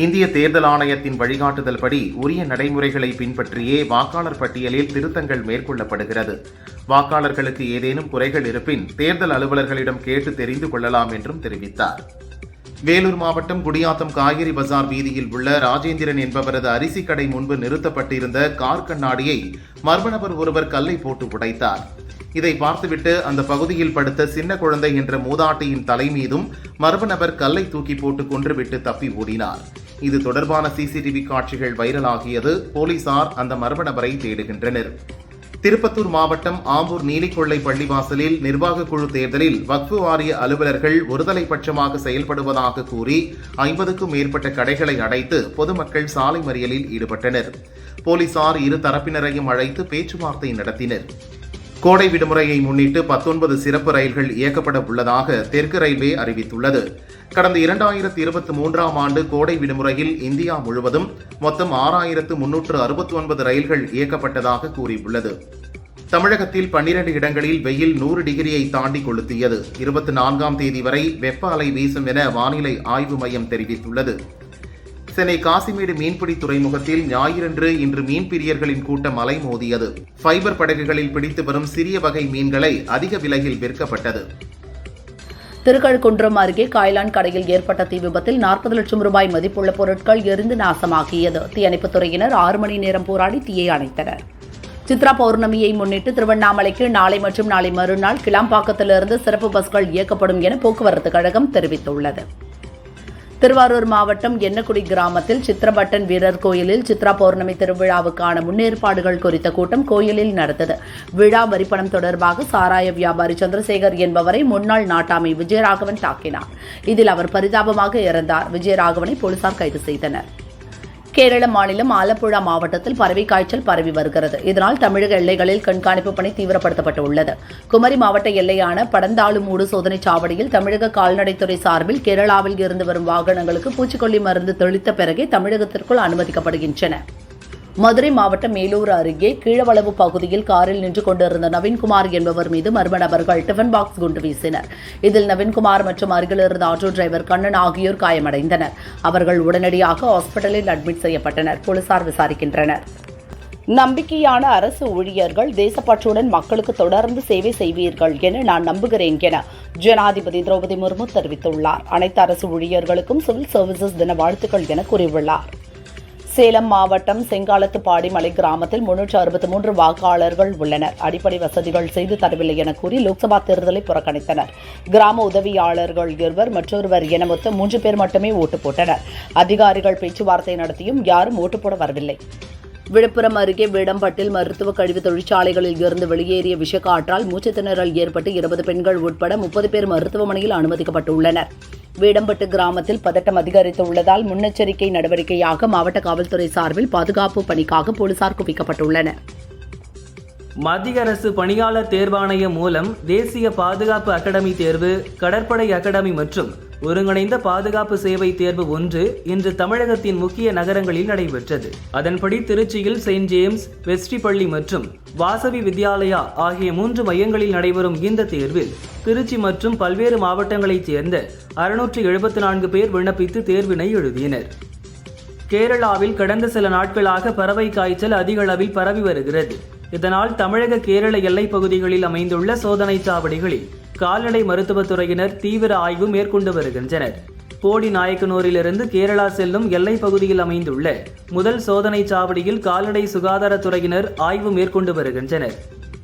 S4: இந்திய தேர்தல் ஆணையத்தின் வழிகாட்டுதல்படி உரிய நடைமுறைகளை பின்பற்றியே வாக்காளர் பட்டியலில் திருத்தங்கள் மேற்கொள்ளப்படுகிறது. வாக்காளர்களுக்கு ஏதேனும் குறைகள் இருப்பின் தேர்தல் அலுவலர்களிடம் கேட்டு தெரிந்து கொள்ளலாம் என்றும் தெரிவித்தார். வேலூர் மாவட்டம் குடியாத்தம் காய்கறி பஜார் வீதியில் உள்ள ராஜேந்திரன் என்பவரது அரிசி கடை முன்பு நிறுத்தப்பட்டிருந்த கார் கண்ணாடியை மர்ம நபர் ஒருவர் கல்லை போட்டு உடைத்தார். இதை பார்த்துவிட்டு அந்த பகுதியில் படுத்த சின்ன குழந்தை என்ற மூதாட்டியின் தலை மீதும் மர்ம நபர் கல்லை தூக்கி போட்டு கொன்றுவிட்டு தப்பி ஓடினார். இது தொடர்பான சிசிடிவி காட்சிகள் வைரலாகியது. போலீசார் அந்த மர்ம நபரை தேடுகின்றனர். திருப்பத்தூர் மாவட்டம் ஆம்பூர் நீலிக்கொள்ளை பள்ளிவாசலில் நிர்வாக குழு தேர்தலில் வக்ஃபு வாரிய அலுவலர்கள் ஒருதலை பட்சமாக செயல்படுவதாக கூறி 50க்கும் மேற்பட்ட கடைகளை அடைத்து பொதுமக்கள் சாலை மறியலில் ஈடுபட்டனர். போலீசார் இரு தரப்பினரையும் அழைத்து பேச்சுவார்த்தை நடத்தினர். கோடை விடுமுறையை முன்னிட்டு 19 சிறப்பு ரயில்கள் இயக்கப்பட உள்ளதாக தெற்கு ரயில்வே அறிவித்துள்ளது. கடந்த 2023ஆம் ஆண்டு கோடை விடுமுறையில் இந்தியா முழுவதும் மொத்தம் 6369 ரயில்கள் இயக்கப்பட்டதாக கூறியுள்ளது. தமிழகத்தில் 12 இடங்களில் வெயில் 100 டிகிரியை தாண்டி கொளுத்தியது. 24ஆம் தேதி வரை வெப்ப அலை வீசும் என வானிலை ஆய்வு மையம் தெரிவித்துள்ளது. சென்னை காசிமேடு மீன்பிடி துறைமுகத்தில் ஞாயிறன்று இன்று மீன் பிரியர்களின் கூட்டம் அலைமோதியது. ஃபைபர் படகுகளில் பிடித்து வரும் சிறிய வகை மீன்களை அதிக விலையில் விற்கப்பட்டது.
S3: திருக்கழுக்குன்றம் அருகே காய்லான் கடையில் ஏற்பட்ட தீ விபத்தில் 40 லட்சம் ரூபாய் மதிப்புள்ள பொருட்கள் எரிந்து நாசமாகியது. தீயணைப்புத் துறையினர் 6 மணி நேரம் போராடி தீயை அணைத்தனர். சித்ரா பௌர்ணமியை முன்னிட்டு திருவண்ணாமலைக்கு நாளை மற்றும் நாளை மறுநாள் கிளாம்பாக்கத்திலிருந்து சிறப்பு பஸ்கள் இயக்கப்படும் என போக்குவரத்து கழகம் தெரிவித்துள்ளது. திருவாரூர் மாவட்டம் எண்ணக்குடி கிராமத்தில் சித்திரபட்டன் வீரர் கோயிலில் சித்ரா பௌர்ணமி திருவிழாவுக்கான முன்னேற்பாடுகள் குறித்த கூட்டம் கோயிலில் நடந்தது. விழா வரிப்பணம் தொடர்பாக சாராய வியாபாரி சந்திரசேகர் என்பவரை முன்னாள் நாட்டாமை விஜயராகவன் தாக்கினார். இதில் அவர் பரிதாபமாக இறந்தார். விஜயராகவனை போலீசார் கைது செய்தனர். கேரள மாநிலம் ஆலப்புழா மாவட்டத்தில் பறவை காய்ச்சல் பரவி வருகிறது. இதனால் தமிழக எல்லைகளில் கண்காணிப்பு பணி தீவிரப்படுத்தப்பட்டுள்ளது. குமரி மாவட்ட எல்லையான படந்தாலுமூடு சோதனைச் சாவடியில் தமிழக கால்நடைத்துறை சார்பில் கேரளாவில் இருந்து வரும் வாகனங்களுக்கு பூச்சிக்கொல்லி மருந்து தெளித்த பிறகே தமிழகத்திற்குள் அனுமதிக்கப்படுகின்றன. மதுரை மாவட்டம் மேலூர் அருகே கீழவளவு பகுதியில் காரில் நின்று கொண்டிருந்த நவீன்குமார் என்பவர் மீது மர்ம நபர்கள் டிஃபன் பாக்ஸ் குண்டு வீசினர். இதில் நவீன்குமார் மற்றும் அருகில் இருந்த ஆட்டோ டிரைவர் கண்ணன் ஆகியோர் காயமடைந்தனர். அவர்கள் உடனடியாக ஹாஸ்பிட்டலில் அட்மிட் செய்யப்பட்டனர். போலீசார் விசாரிக்கின்றனர். நம்பிக்கையான அரசு ஊழியர்கள் தேசப்பற்றுடன் மக்களுக்கு தொடர்ந்து சேவை செய்வீர்கள் என நான் நம்புகிறேன் என ஜனாதிபதி திரௌபதி முர்மு தெரிவித்துள்ளார். அனைத்து அரசு ஊழியர்களுக்கும் சிவில் சர்வீசஸ் தின வாழ்த்துக்கள் என கூறியுள்ளார். சேலம் மாவட்டம் செங்காலத்துப்பாடி மலை கிராமத்தில் 363 வாக்காளர்கள் உள்ளனர். அடிப்படை வசதிகள் செய்து தரவில்லை என கூறி லோக்சபா தேர்தலை புறக்கணித்தனர். கிராம உதவியாளர்கள் 2 மற்றொருவர் என மொத்தம் 3 பேர் மட்டுமே ஓட்டு போட்டனர். அதிகாரிகள் பேச்சுவார்த்தை நடத்தியும் யாரும் ஓட்டு போட வரவில்லை. விழுப்புரம் அருகே வேடம்பட்டில் மருத்துவ கழிவு தொழிற்சாலைகளில் இருந்து வெளியேறிய விஷக்காற்றால் மூச்சுத்திணறல் ஏற்பட்டு 20 பெண்கள் உட்பட 30 பேர் மருத்துவமனையில் அனுமதிக்கப்பட்டுள்ளனர். வேடம்பட்டு கிராமத்தில் பதட்டம் அதிகரித்துள்ளதால் முன்னெச்சரிக்கை நடவடிக்கையாக மாவட்ட காவல்துறை சார்பில் பாதுகாப்பு பணிக்காக போலீசார் குவிக்கப்பட்டுள்ளனர்.
S1: மத்திய அரசு பணியாளர் தேர்வாணையம் மூலம் தேசிய பாதுகாப்பு அகாடமி தேர்வு, கடற்படை அகாடமி மற்றும் ஒருங்கிணைந்த பாதுகாப்பு சேவை தேர்வு 1 இன்று தமிழகத்தின் முக்கிய நகரங்களில் நடைபெற்றது. அதன்படி திருச்சியில் செயின்ட் ஜேம்ஸ், வெஸ்ட்ரி பள்ளி மற்றும் வாசவி வித்யாலயா ஆகிய 3 மையங்களில் நடைபெறும் இந்த தேர்வில் திருச்சி மற்றும் பல்வேறு மாவட்டங்களைச் சேர்ந்த 674 பேர் விண்ணப்பித்து தேர்வினை எழுதினர். கேரளாவில் கடந்த சில நாட்களாக பறவை காய்ச்சல் அதிக அளவில் பரவி வருகிறது. இதனால் தமிழக கேரள எல்லைப் பகுதிகளில் அமைந்துள்ள சோதனைச் சாவடிகளில் கால்நடை மருத்துவத்துறையினர் தீவிர ஆய்வு மேற்கொண்டு வருகின்றனர். போடி நாயக்கனூரிலிருந்து கேரளா செல்லும் எல்லைப் பகுதியில் அமைந்துள்ள முதல் சோதனைச் சாவடியில் கால்நடை சுகாதாரத்துறையினர் ஆய்வு மேற்கொண்டு வருகின்றனர்.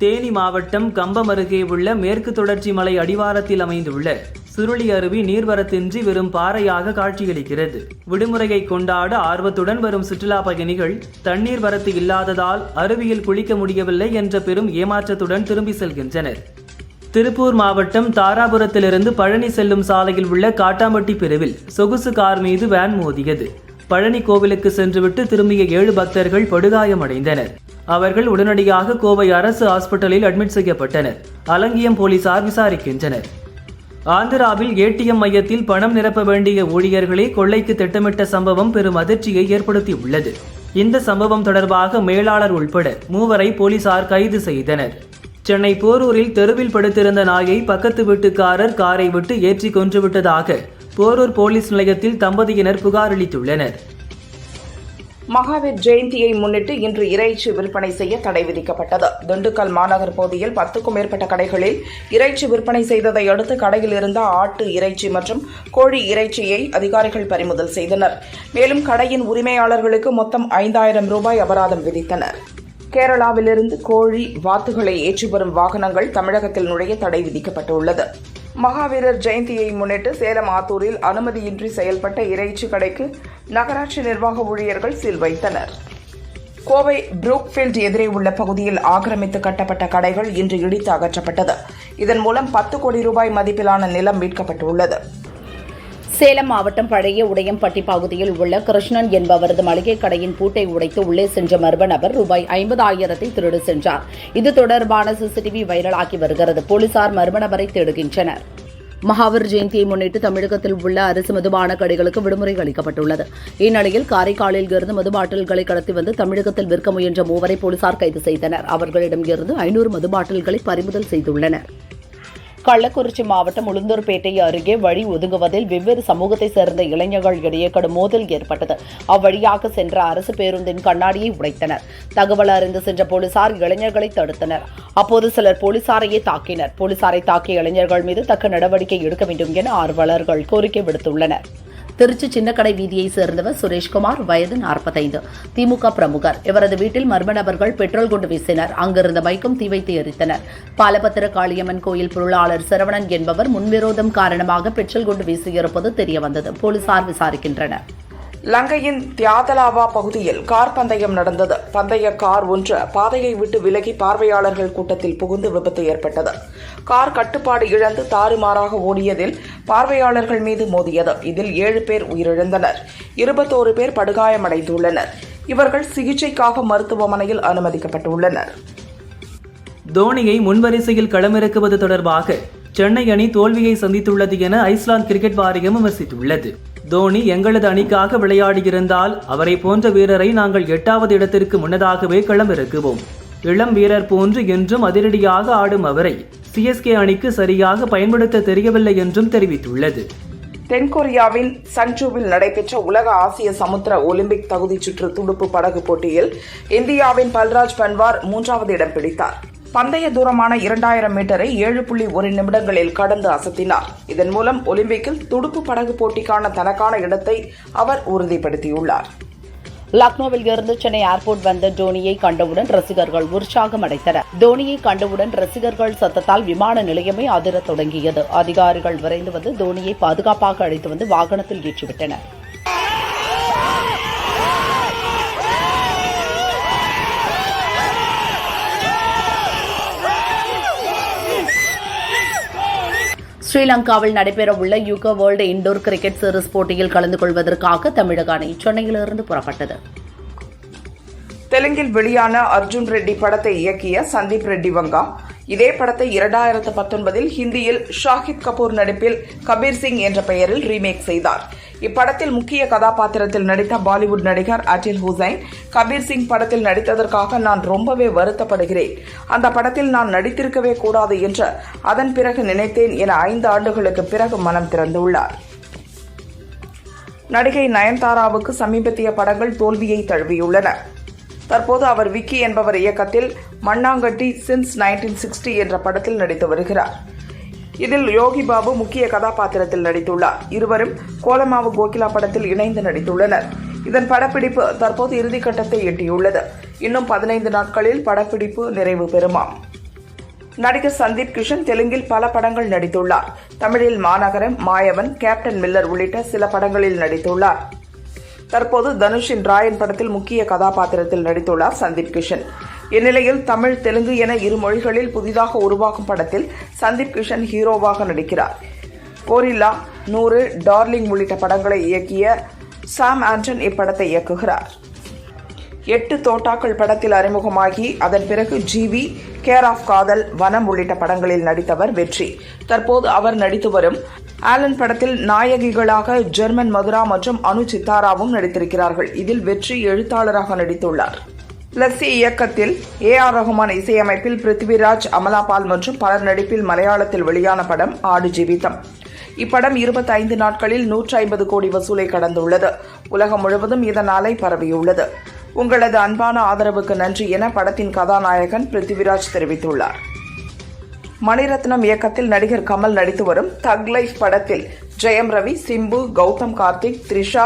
S1: தேனி மாவட்டம் கம்பம் அருகே உள்ள மேற்கு தொடர்ச்சி மலை அடிவாரத்தில் அமைந்துள்ள சுருளி அருவி நீர்வரத்தின்றி வெறும் பாறையாக காட்சியளிக்கிறது. விடுமுறையை கொண்டாட ஆர்வத்துடன் வரும் சுற்றுலா பயணிகள் தண்ணீர் வரத்து இல்லாததால் அருவியில் குளிக்க முடியவில்லை என்ற பெரும் ஏமாற்றத்துடன் திரும்பி செல்கின்றனர். திருப்பூர் மாவட்டம் தாராபுரத்திலிருந்து பழனி செல்லும் சாலையில் உள்ள காட்டாம்பட்டி பிரிவில் சொகுசு கார் மீது வேன் மோதியது. பழனி கோவிலுக்கு சென்றுவிட்டு திரும்பிய 7 பக்தர்கள் படுகாயமடைந்தனர். அவர்கள் உடனடியாக கோவை அரசு ஹாஸ்பிட்டலில் அட்மிட் செய்யப்பட்டனர். அலங்கியம் போலீசார் விசாரிக்கின்றனர். ஆந்திராவில் ஏடிஎம் மையத்தில் பணம் நிரப்ப வேண்டிய ஊழியர்களே கொள்ளைக்கு திட்டமிட்ட சம்பவம் பெரும் அதிர்ச்சியை ஏற்படுத்தியுள்ளது. இந்த சம்பவம் தொடர்பாக மேலாளர் உள்பட 3 போலீசார் கைது செய்தனர். சென்னை போரூரில் தெருவில் படுத்திருந்த நாயை பக்கத்து வீட்டுக்காரர் காரை விட்டு ஏற்றி கொன்றுவிட்டதாக போரூர் போலீஸ் நிலையத்தில் தம்பதியினர் புகார் அளித்துள்ளனர்.
S2: மகாவீர் ஜெயந்தியை முன்னிட்டு இன்று இறைச்சி விற்பனை செய்ய தடை விதிக்கப்பட்டது. திண்டுக்கல் மாநகர் பகுதியில் 10க்கும் மேற்பட்ட கடைகளில் இறைச்சி விற்பனை செய்ததை அடுத்து கடையில் இருந்த ஆட்டு இறைச்சி மற்றும் கோழி இறைச்சியை அதிகாரிகள் பறிமுதல் செய்தனர். மேலும் கடையின் உரிமையாளர்களுக்கு மொத்தம் 5000 ரூபாய் அபராதம் விதித்தனர். கேரளாவிலிருந்து கோழி வாத்துகளை ஏற்றி வரும் வாகனங்கள் தமிழகத்தில் நுழைய தடை விதிக்கப்பட்டுள்ளது. மகாவீரர் ஜெயந்தியை முன்னிட்டு சேலம் ஆத்தூரில் அனுமதியின்றி செயல்பட்ட இறைச்சி கடைக்கு நகராட்சி நிர்வாக ஊழியர்கள் சீல் வைத்தனர். கோவை புரூக்ஃபீல்ட் எதிரே உள்ள பகுதியில் ஆக்கிரமித்து கட்டப்பட்ட கடைகள் இன்று இடித்து அகற்றப்பட்டது. இதன் மூலம் 10 கோடி ரூபாய் மதிப்பிலான நிலம் மீட்கப்பட்டுள்ளது.
S3: சேலம் மாவட்டம் பழைய உடையம்பட்டி பகுதியில் உள்ள கிருஷ்ணன் என்பவரது மளிகை கடையின் பூட்டை உடைத்து உள்ளே சென்ற மர்ம நபர் ரூபாய் 50,000 திருடு சென்றார். இது தொடர்பான சிசிடிவி வைரலாகி வருகிறது. போலீசார் மர்ம நபரை தேடுகின்றனர். மகாவீர் ஜெயந்தியை முன்னிட்டு தமிழகத்தில் உள்ள அரசு மதுபான கடைகளுக்கு விடுமுறை அளிக்கப்பட்டுள்ளது. இந்நிலையில் காரைக்காலில் இருந்து மது பாட்டில்களை கடத்தி வந்து தமிழகத்தில் விற்க முயன்ற 3 போலீசார் கைது செய்தனர். அவர்களிடம் இருந்து 500 மது பாட்டில்களை பறிமுதல் செய்துள்ளனர். கள்ளக்குறிச்சி மாவட்டம் உளுந்தூர்பேட்டை அருகே வழி ஒதுங்குவதில் வெவ்வேறு சமூகத்தைச் சேர்ந்த இளைஞர்கள் இடையே கடும் மோதல் ஏற்பட்டது. அவ்வழியாக சென்ற அரசு பேருந்தின் கண்ணாடியை உடைத்தனர். தகவல் அறிந்து சென்ற போலீசார் இளைஞர்களை தடுத்தனர். அப்போது சிலர் போலீசாரையே தாக்கினர். போலீசாரை தாக்கிய இளைஞர்கள் மீது தக்க நடவடிக்கை எடுக்க வேண்டும் என ஆர்வலர்கள் கோரிக்கை விடுத்துள்ளனர். திருச்சி சின்னக்கடை வீதியைச் சேர்ந்தவர் சுரேஷ்குமார், வயது 45, திமுக பிரமுகர். இவரது வீட்டில் மர்ம நபர்கள் பெட்ரோல் குண்டு வீசினர். அங்கிருந்த பைக்கும் தீ வைத்து எரித்தனர். பாலபத்திர காளியம்மன் கோயில் பொருளாளர் சரவணன் என்பவர் முன்விரோதம் காரணமாக பெட்ரோல் குண்டு வீசியிருப்பது தெரியவந்தது. போலீசார் விசாரிக்கின்றனர்.
S2: லங்கையின் தியாதலாவா பகுதியில் கார் பந்தயம் நடந்தது. பந்தய கார் ஒன்று பாதையை விட்டு விலகி பார்வையாளர்கள் கூட்டத்தில் புகுந்து விபத்து ஏற்பட்டது. கார் கட்டுப்பாடு இழந்து தாறுமாறாக ஓடியதில் பார்வையாளர்கள் மீது மோதியது. இதில் 7 பேர் உயிரிழந்தனர். 21 பேர் படுகாயமடைந்துள்ளனர். இவர்கள் சிகிச்சைக்காக மருத்துவமனையில் அனுமதிக்கப்பட்டுள்ளனர்.
S1: தோனியை முன்வரிசையில் களமிறக்குவது தொடர்பாக சென்னை அணி தோல்வியை சந்தித்துள்ளது என ஐஸ்லாந்து கிரிக்கெட் வாரியம் விமர்சித்துள்ளது. தோனி எங்களது அணிக்காக விளையாடியிருந்தால் அவரை போன்ற வீரரை நாங்கள் 8வது இடத்திற்கு முன்னதாகவே களமிறக்குவோம். இளம் வீரர் போன்று என்றும் அதிரடியாக ஆடும் அவரை சிஎஸ்கே அணிக்கு சரியாக பயன்படுத்த தெரியவில்லை என்றும் தெரிவித்துள்ளது.
S2: தென்கொரியாவின் சங்ஜூவில் நடைபெற்ற உலக ஆசிய சமுத்திர ஒலிம்பிக் தகுதிச் சுற்று துடுப்பு படகு போட்டியில் இந்தியாவின் பல்ராஜ் பன்வார் 3வது இடம் பிடித்தார். பந்தய தூரமான 2000 மீட்டரை 7.1 நிமிடங்களில் கடந்து அசத்தினார். இதன் மூலம் ஒலிம்பிக்கில் துடுப்பு படகு போட்டிக்கான தனக்கான இடத்தை அவர் உறுதிப்படுத்தியுள்ளார்.
S3: லக்னோவில் இருந்து சென்னை ஏர்போர்ட் வந்த தோனியை கண்டவுடன் ரசிகர்கள் உற்சாகம் அடைந்தனர். தோனியை கண்டவுடன் ரசிகர்கள் சத்தத்தால் விமான நிலையமே அதிரத் தொடங்கியது. அதிகாரிகள் விரைந்து வந்து தோனியை பாதுகாப்பாக அழைத்து வந்து வாகனத்தில் ஏற்றிவிட்டனர். ஸ்ரீலங்காவில் நடைபெறவுள்ள யூகோ வேர்ல்டு இண்டோர் கிரிக்கெட் சீரிஸ் போட்டியில் கலந்து கொள்வதற்காக தமிழக அணி சென்னையிலிருந்து புறப்பட்டது.
S2: தெலுங்கில் வெளியான அர்ஜுன் ரெட்டி படத்தை இயக்கிய சந்தீப் ரெட்டி வங்கா இதே படத்தை 2019 ஹிந்தியில் ஷாஹித் கபூர் நடிப்பில் கபீர் சிங் என்ற பெயரில் ரீமேக் செய்தார். இப்படத்தில் முக்கிய கதாபாத்திரத்தில் நடித்த பாலிவுட் நடிகர் அட்டில் ஹுசைன் கபீர் சிங் படத்தில் நடித்ததற்காக நான் ரொம்பவே வருத்தப்படுகிறேன். அந்த படத்தில் நான் நடித்திருக்கவே கூடாது என்று அதன் பிறகு நினைத்தேன் என 5 ஆண்டுகளுக்கு பிறகு மனம் திறந்துள்ளார். நடிகை நயன்தாராவுக்கு சமீபத்திய படங்கள் தோல்வியை தழுவியுள்ளன. தற்போது அவர் விக்கி என்பவர் இயக்கத்தில் மண்ணாங்கட்டி சின்ஸ் 1960 என்ற படத்தில் நடித்து வருகிறார். இதில் யோகி பாபு முக்கிய கதாபாத்திரத்தில் நடித்துள்ளார். இருவரும் கோலமாவு கோகிலா படத்தில் இணைந்து நடித்துள்ளனர். இதன் படப்பிடிப்பு தற்போது இறுதிக்கட்டத்தை எட்டியுள்ளது. இன்னும் 15 நாட்களில் படப்பிடிப்பு நிறைவு பெறுமாம். நடிகர் சந்தீப் கிஷன் தெலுங்கில் பல படங்கள் நடித்துள்ளார். தமிழில் மாநகரம், மாயவன், கேப்டன் மில்லர் உள்ளிட்ட சில படங்களில் நடித்துள்ளார். தற்போது தனுஷின் ராயன் படத்தில் முக்கிய கதாபாத்திரத்தில் நடித்துள்ளார் சந்தீப் கிஷன். இந்நிலையில் தமிழ், தெலுங்கு என 2 மொழிகளில் புதிதாக உருவாகும் படத்தில் சந்தீப் கிஷன் ஹீரோவாக நடிக்கிறார். கோரில்லா, 100, டார்லிங் உள்ளிட்ட படங்களை இயக்கிய சாம் ஆண்டன் இப்படத்தை இயக்குகிறார். 8 தோட்டாக்கள் படத்தில் அறிமுகமாகி அதன் பிறகு ஜிவி, கேர் ஆஃப் காதல், வனம் உள்ளிட்ட படங்களில் நடித்தவர் வெற்றி. தற்போது அவர் நடித்து வரும் ஆலன் படத்தில் நாயகிகளாக ஜெர்மன் மதுரா மற்றும் அனு சித்தாராவும் நடித்திருக்கிறார்கள். இதில் வெற்றி எழுத்தாளராக நடித்துள்ளார். லஸ்ஸி இயக்கத்தில் AR ரஹ்மான் இசையமைப்பில் பிருத்திவிராஜ், அமலாபால் மற்றும் பலர் நடிப்பில் மலையாளத்தில் வெளியான படம் ஆடு ஜீவிதம். இப்படம் 25 நாட்களில் 150 கோடி வசூலை கடந்துள்ளது. உலகம் முழுவதும் இதன் அலை பரவியுள்ளது. உங்களது அன்பான ஆதரவுக்கு நன்றி என படத்தின் கதாநாயகன் பிருத்திவிராஜ் தெரிவித்துள்ளார். மணிரத்னம் இயக்கத்தில் நடிகர் கமல் நடித்து வரும் தக் லைஃப் படத்தில் ஜெயம் ரவி, சிம்பு, கௌதம் கார்த்திக், த்ரிஷா,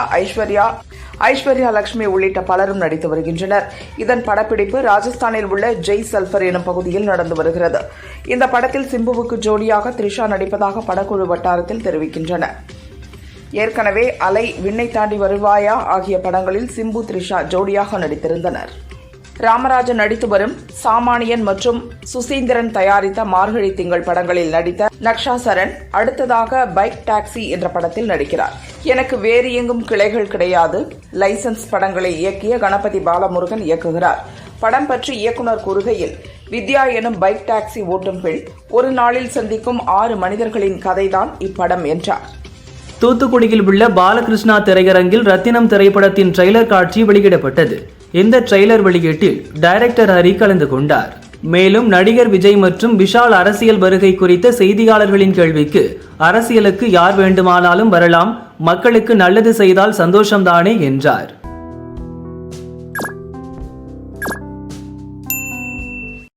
S2: ஐஸ்வர்யா லட்சுமி உள்ளிட்ட பலரும் நடித்து வருகின்றனர். இதன் படப்பிடிப்பு ராஜஸ்தானில் உள்ள ஜெய் சல்பர் எனும் பகுதியில் நடந்து வருகிறது. இந்த படத்தில் சிம்புவுக்கு ஜோடியாக த்ரிஷா நடிப்பதாக படக்குழு வட்டாரத்தில் தெரிவிக்கின்றனர். ஏற்கனவே அலை, விண்ணை தாண்டி வருவாயா ஆகிய படங்களில் சிம்பு, த்ரிஷா ஜோடியாக நடித்திருந்தனர். ராமராஜன் நடித்து வரும் சாமானியன் மற்றும் சுசீந்திரன் தயாரித்த மார்கழி திங்கள் படங்களில் நடித்த நக்ஷா சரண் அடுத்ததாக பைக் டாக்ஸி என்ற படத்தில் நடிக்கிறார். எனக்கு வேறு எங்கும் கிளைகள் கிடையாது. லைசன்ஸ் படங்களை இயக்கிய கணபதி பாலமுருகன் இயக்குகிறார். படம் பற்றி இயக்குனர் கூறுகையில், வித்யா எனும் பைக் டாக்ஸி ஓட்டும் பெண் ஒரு நாளில் சந்திக்கும் 6 மனிதர்களின் கதைதான் இப்படம் என்றார்.
S1: தூத்துக்குடியில் உள்ள பாலகிருஷ்ணா திரையரங்கில் ரத்தினம் திரைப்படத்தின் ட்ரெய்லர் காட்சி வெளியிடப்பட்டது. இந்த ட்ரெய்லர் வெளியீட்டில் டைரக்டர் ஹரி கலந்து கொண்டார். மேலும் நடிகர் விஜய் மற்றும் விஷால் அரசியல் வருகை குறித்த செய்தியாளர்களின் கேள்விக்கு, அரசியலுக்கு யார் வேண்டுமானாலும் வரலாம், மக்களுக்கு நல்லது செய்தால் சந்தோஷம்தானே என்றார்.